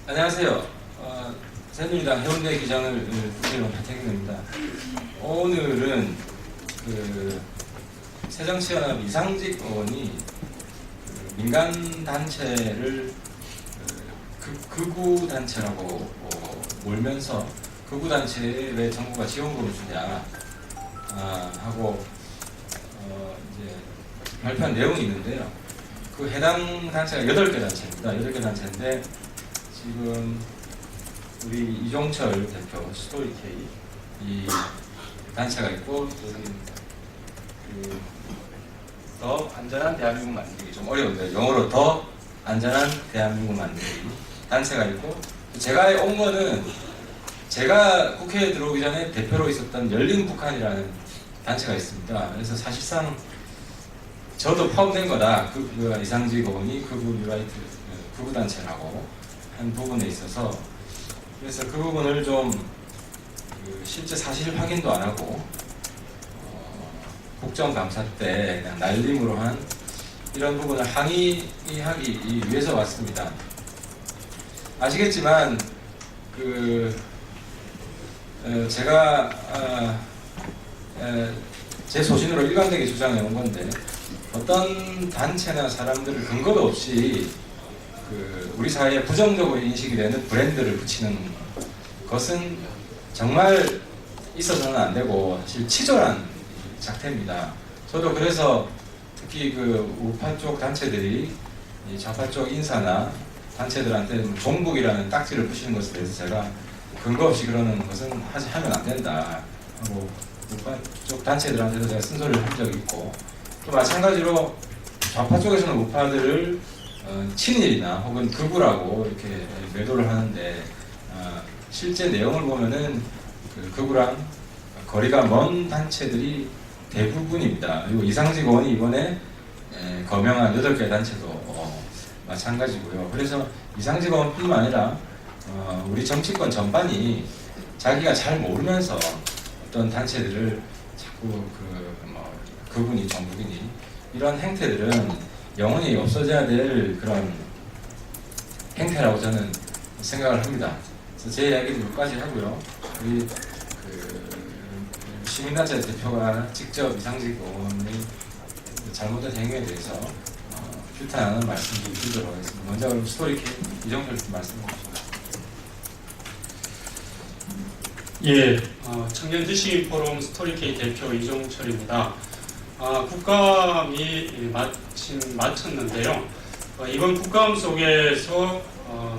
안녕하세요. 새누리당 해운대 기장을 국회의원 하태경입니다. 오늘은 새정치연합 이상직 의원이 민간 단체를 극우 단체라고 몰면서 극우 단체에 왜 정부가 지원금을 주냐 하고 이제 발표한 내용이 있는데요. 그 해당 단체가 8개 단체입니다. 8개 단체인데 지금 우리 이종철 대표 스토리K 이 단체가 있고 더 안전한 대한민국 만들기, 좀 어려운데 영어로 더 안전한 대한민국 만들기 단체가 있고, 제가 온 거는 제가 국회에 들어오기 전에 대표로 있었던 열린 북한이라는 단체가 있습니다. 그래서 사실상 저도 포함된 거다. 이상직 의원이 극우 단체라고 한 부분에 있어서, 그래서 그 부분을 좀 실제 사실 확인도 안 하고 국정감사 때 그냥 날림으로 한 이런 부분을 항의하기 위해서 왔습니다. 아시겠지만 제가 제 소신으로 일관되게 주장해 온 건데, 어떤 단체나 사람들을 근거도 없이 우리 사회에 부정적으로 인식이 되는 브랜드를 붙이는 것은 정말 있어서는 안 되고 사실 치졸한 작태입니다. 저도 그래서 특히 우파 쪽 단체들이 좌파 쪽 인사나 단체들한테 종북이라는 딱지를 붙이는 것에 대해서 제가 근거 없이 그러는 것은 하면 안 된다 하고, 우파 쪽 단체들한테도 제가 쓴소리를 한 적이 있고, 또 마찬가지로 좌파 쪽에서는 우파들을 친일이나 혹은 극우라고 이렇게 매도를 하는데, 실제 내용을 보면은 극우랑 거리가 먼 단체들이 대부분입니다. 그리고 이상직 의원이 이번에 거명한 8개 단체도 마찬가지고요. 그래서 이상직 의원뿐만 아니라 우리 정치권 전반이 자기가 잘 모르면서 어떤 단체들을 자꾸 그분이 정부이니 이런 행태들은 영원히 없어져야 될 그런 행태라고 저는 생각을 합니다. 그래서 제 이야기는 여기까지 하고요. 우리 시민단체 대표가 직접 이상직 의원의 잘못된 행위에 대해서 규탄하는 말씀을 드리도록 하겠습니다. 먼저 그럼 스토리K 이종철 말씀 해주십니다. 예, 청년지식인 포럼 스토리K 대표 이종철입니다. 국감이 마침 마쳤는데요. 이번 국감 속에서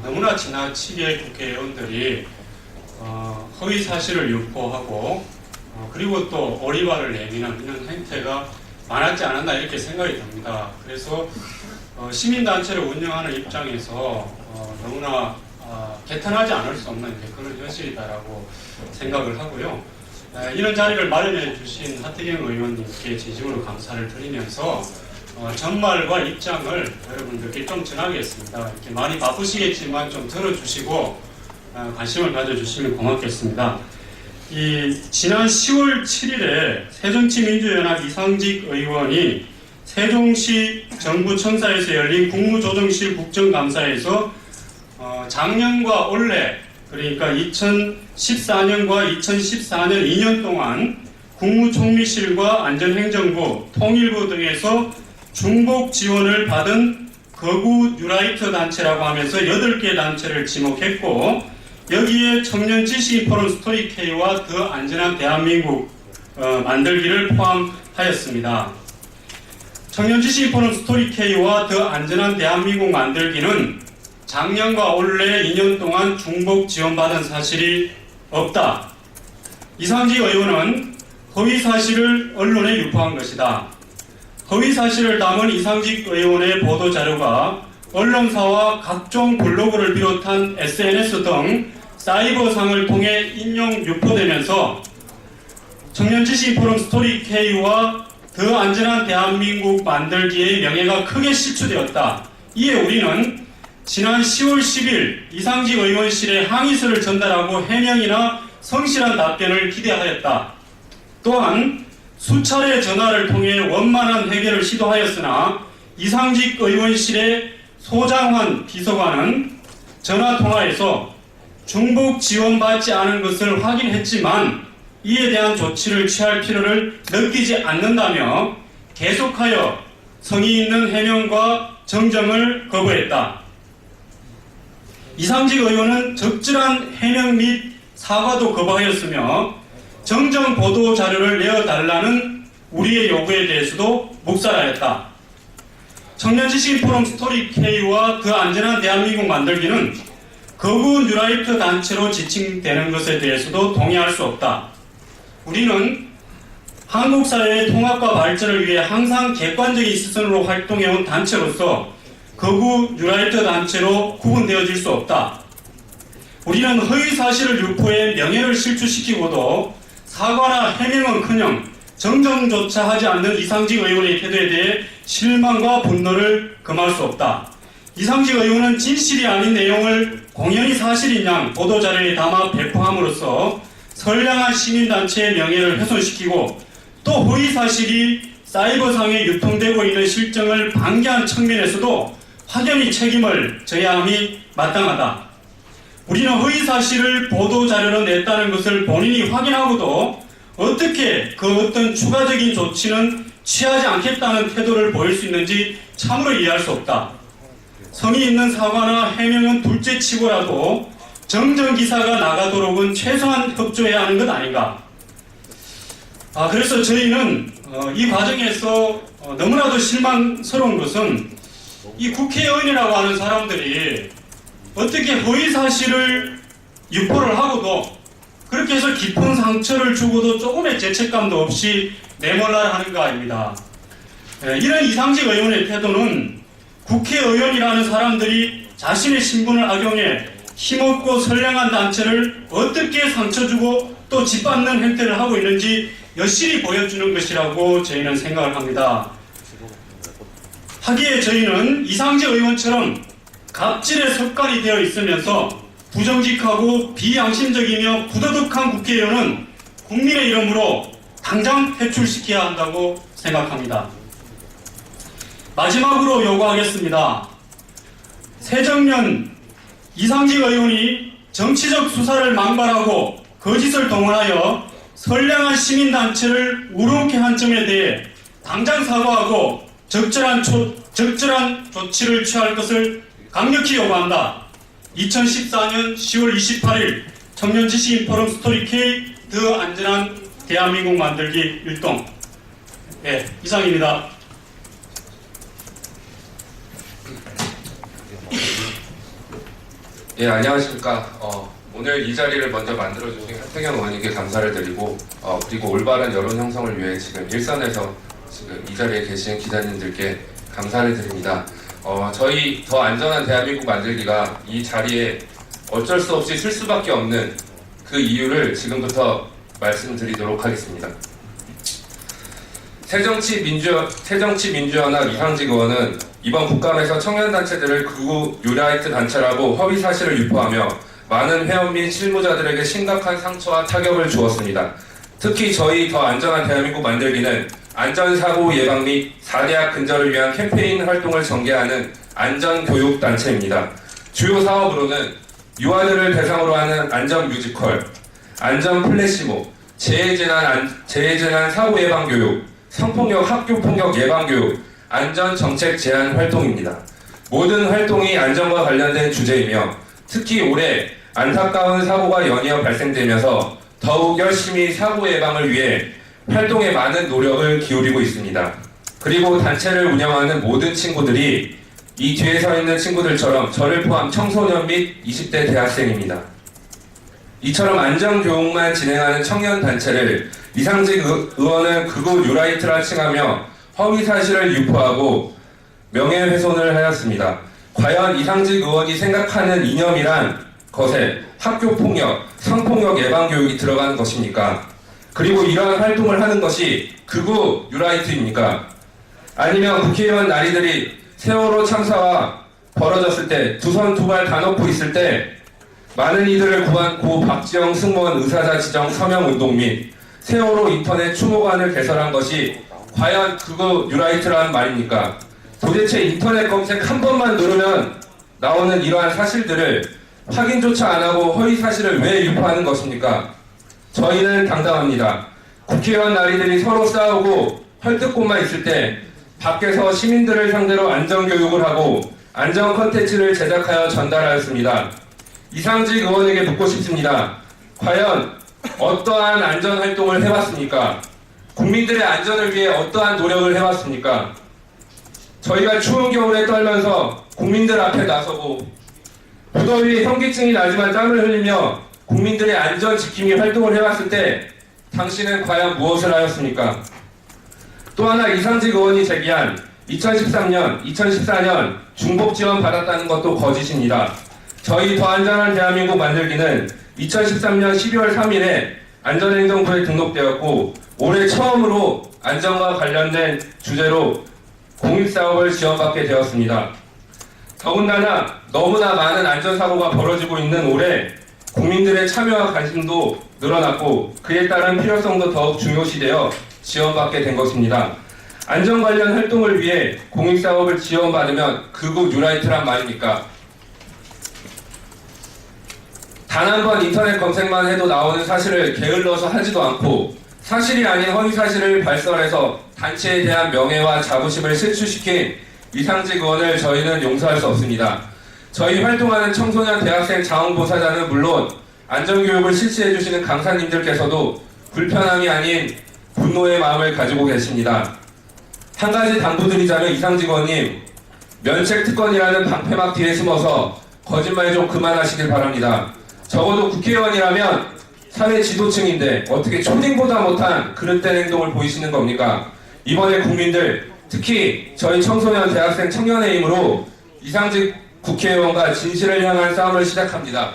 너무나 지나치게 국회의원들이 허위 사실을 유포하고 그리고 또 오리발을 내미는 이런 행태가 많았지 않았나 이렇게 생각이 듭니다. 그래서 시민단체를 운영하는 입장에서 너무나 개탄하지 않을 수 없는 그런 현실이다라고 생각을 하고요. 이런 자리를 마련해 주신 하태경 의원님께 진심으로 감사를 드리면서 전말과 입장을 여러분들께 좀 전하겠습니다. 이렇게 많이 바쁘시겠지만 좀 들어주시고 관심을 가져주시면 고맙겠습니다. 지난 10월 7일에 새정치민주연합 이상직 의원이 세종시 정부청사에서 열린 국무조정실 국정감사에서 작년과 올해, 그러니까 2014년과 2014년 2년 동안 국무총리실과 안전행정부, 통일부 등에서 중복 지원을 받은 거구 뉴라이트 단체라고 하면서 8개 단체를 지목했고, 여기에 청년지식인 포럼 스토리K와 더 안전한 대한민국 만들기를 포함하였습니다. 청년지식인 포럼 스토리K와 더 안전한 대한민국 만들기는 작년과 올해 2년 동안 중복 지원받은 사실이 없다. 이상직 의원은 허위 사실을 언론에 유포한 것이다. 허위 사실을 담은 이상직 의원의 보도 자료가 언론사와 각종 블로그를 비롯한 SNS 등 사이버상을 통해 인용 유포되면서 청년지식인 포럼 스토리K와 더 안전한 대한민국 만들기의 명예가 크게 실추되었다. 이에 우리는 지난 10월 10일 이상직 의원실에 항의서를 전달하고 해명이나 성실한 답변을 기대하였다. 또한 수차례 전화를 통해 원만한 해결을 시도하였으나 이상직 의원실의 소장환 비서관은 전화통화에서 중복 지원받지 않은 것을 확인했지만 이에 대한 조치를 취할 필요를 느끼지 않는다며 계속하여 성의 있는 해명과 정정을 거부했다. 이상직 의원은 적절한 해명 및 사과도 거부하였으며 정정 보도 자료를 내어달라는 우리의 요구에 대해서도 묵살하였다. 청년지식 포럼 스토리 K와 더 안전한 대한민국 만들기는 거부 뉴라이트 단체로 지칭되는 것에 대해서도 동의할 수 없다. 우리는 한국 사회의 통합과 발전을 위해 항상 객관적인 시선으로 활동해온 단체로서 거부 뉴라이트 단체로 구분되어질 수 없다. 우리는 허위 사실을 유포해 명예를 실추시키고도 사과나 해명은커녕 정정조차 하지 않는 이상직 의원의 태도에 대해 실망과 분노를 금할 수 없다. 이상직 의원은 진실이 아닌 내용을 공연히 사실인 양 보도자료에 담아 배포함으로써 선량한 시민단체의 명예를 훼손시키고 또 허위 사실이 사이버상에 유통되고 있는 실정을 방기한 측면에서도 확연히 책임을 져야 함이 마땅하다. 우리는 허위 사실을 보도자료로 냈다는 것을 본인이 확인하고도 어떻게 그 어떤 추가적인 조치는 취하지 않겠다는 태도를 보일 수 있는지 참으로 이해할 수 없다. 성의 있는 사과나 해명은 둘째치고라도 정정기사가 나가도록은 최소한 협조해야 하는 것 아닌가. 그래서 저희는 이 과정에서 너무나도 실망스러운 것은 이 국회의원이라고 하는 사람들이 어떻게 허위 사실을 유포를 하고도 그렇게 해서 깊은 상처를 주고도 조금의 죄책감도 없이 내몰라를 하는가 아닙니다. 이런 이상직 의원의 태도는 국회의원이라는 사람들이 자신의 신분을 악용해 힘없고 선량한 단체를 어떻게 상처주고 또 짓밟는 행태를 하고 있는지 여실히 보여주는 것이라고 저희는 생각을 합니다. 하기에 저희는 이상직 의원처럼 갑질에 습관이 되어 있으면서 부정직하고 비양심적이며 부도덕한 국회의원은 국민의 이름으로 당장 퇴출시켜야 한다고 생각합니다. 마지막으로 요구하겠습니다. 새정년 이상직 의원이 정치적 수사를 망발하고 거짓을 동원하여 선량한 시민단체를 우롱케 한 점에 대해 당장 사과하고 적절한 조치를 취할 것을 강력히 요구한다. 2014년 10월 28일 청년지식인 포럼 스토리 K 더 안전한 대한민국 만들기 율동. 이상입니다. 안녕하십니까. 오늘 이 자리를 먼저 만들어주신 하태경 의원님께 감사를 드리고 그리고 올바른 여론 형성을 위해 지금 일선에서 지금 이 자리에 계신 기자님들께 감사를 드립니다. 저희 더 안전한 대한민국 만들기가 이 자리에 어쩔 수 없이 쓸 수밖에 없는 그 이유를 지금부터 말씀드리도록 하겠습니다. 새정치민주연합 이상직 의원은 이번 국감에서 청년단체들을 극우 뉴라이트 단체라고 허위 사실을 유포하며 많은 회원 및 실무자들에게 심각한 상처와 타격을 주었습니다. 특히 저희 더 안전한 대한민국 만들기는 안전사고 예방 및 4대학 근절을 위한 캠페인 활동을 전개하는 안전교육단체입니다. 주요 사업으로는 유아들을 대상으로 하는 안전뮤지컬, 안전플래시몹, 재해재난 사고 예방 교육, 성폭력 학교폭력 예방 교육, 안전정책 제안 활동입니다. 모든 활동이 안전과 관련된 주제이며 특히 올해 안타까운 사고가 연이어 발생되면서 더욱 열심히 사고 예방을 위해 활동에 많은 노력을 기울이고 있습니다. 그리고 단체를 운영하는 모든 친구들이 이 뒤에 서 있는 친구들처럼 저를 포함 청소년 및 20대 대학생입니다. 이처럼 안전교육만 진행하는 청년단체를 이상직 의원은 극우 뉴라이트라 칭하며 허위사실을 유포하고 명예훼손을 하였습니다. 과연 이상직 의원이 생각하는 이념이란 것에 학교폭력, 성폭력 예방교육이 들어가는 것입니까? 그리고 이러한 활동을 하는 것이 극우 뉴라이트입니까? 아니면 국회의원 나리들이 세월호 참사와 벌어졌을 때 두 손 두 발 다 놓고 있을 때 많은 이들을 구한 고 박지영 승무원 의사자 지정 서명운동 및 세월호 인터넷 추모관을 개설한 것이 과연 극우 뉴라이트라는 말입니까? 도대체 인터넷 검색 한 번만 누르면 나오는 이러한 사실들을 확인조차 안 하고 허위 사실을 왜 유포하는 것입니까? 저희는 당당합니다. 국회의원 나리들이 서로 싸우고 헐뜯고만 있을 때 밖에서 시민들을 상대로 안전교육을 하고 안전 컨텐츠를 제작하여 전달하였습니다. 이상직 의원에게 묻고 싶습니다. 과연 어떠한 안전활동을 해왔습니까? 국민들의 안전을 위해 어떠한 노력을 해왔습니까? 저희가 추운 겨울에 떨면서 국민들 앞에 나서고 무더위 현기증이 나지만 땀을 흘리며 국민들의 안전 지킴이 활동을 해왔을 때 당신은 과연 무엇을 하였습니까? 또 하나 이상직 의원이 제기한 2013년, 2014년 중복 지원 받았다는 것도 거짓입니다. 저희 더 안전한 대한민국 만들기는 2013년 12월 3일에 안전행정부에 등록되었고 올해 처음으로 안전과 관련된 주제로 공익사업을 지원받게 되었습니다. 더군다나 너무나 많은 안전사고가 벌어지고 있는 올해 국민들의 참여와 관심도 늘어났고 그에 따른 필요성도 더욱 중요시되어 지원받게 된 것입니다. 안전 관련 활동을 위해 공익사업을 지원받으면 극우 뉴라이트란 말입니까? 단 한 번 인터넷 검색만 해도 나오는 사실을 게을러서 하지도 않고 사실이 아닌 허위 사실을 발설해서 단체에 대한 명예와 자부심을 실추시킨 이상직 의원을 저희는 용서할 수 없습니다. 저희 활동하는 청소년 대학생 자원봉사자는 물론 안전교육을 실시해주시는 강사님들께서도 불편함이 아닌 분노의 마음을 가지고 계십니다. 한 가지 당부드리자면 이상직 의원님, 면책특권이라는 방패막 뒤에 숨어서 거짓말 좀 그만하시길 바랍니다. 적어도 국회의원이라면 사회 지도층인데 어떻게 초딩보다 못한 그릇된 행동을 보이시는 겁니까? 이번에 국민들, 특히 저희 청소년 대학생 청년의 힘으로 이상직 국회의원과 진실을 향한 싸움을 시작합니다.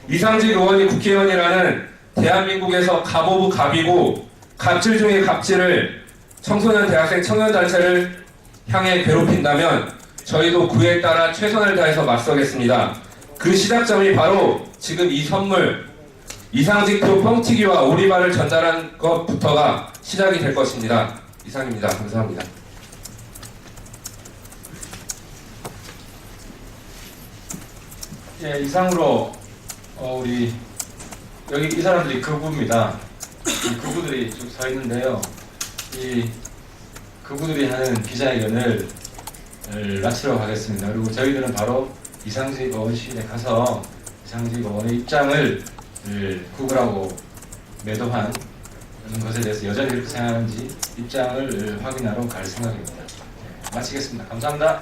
이상직 의원이 국회의원이라는 대한민국에서 갑 오브 갑이고 갑질 중의 갑질을 청소년 대학생 청년단체를 향해 괴롭힌다면 저희도 그에 따라 최선을 다해서 맞서겠습니다. 그 시작점이 바로 지금 이 선물, 이상직표 뻥튀기와 오리발을 전달한 것부터가 시작이 될 것입니다. 이상입니다. 감사합니다. 예, 이상으로 우리 여기 이 사람들이 극우입니다. 이 극우들이 쭉 서 있는데요. 이 극우들이 하는 기자회견을 마치도록 하겠습니다. 그리고 저희들은 바로 이상직 의원실에 가서 이상직 의원의 입장을 극우라고 매도한 것에 대해서 여전히 그렇게 생각하는지 입장을 확인하러 갈 생각입니다. 마치겠습니다. 감사합니다.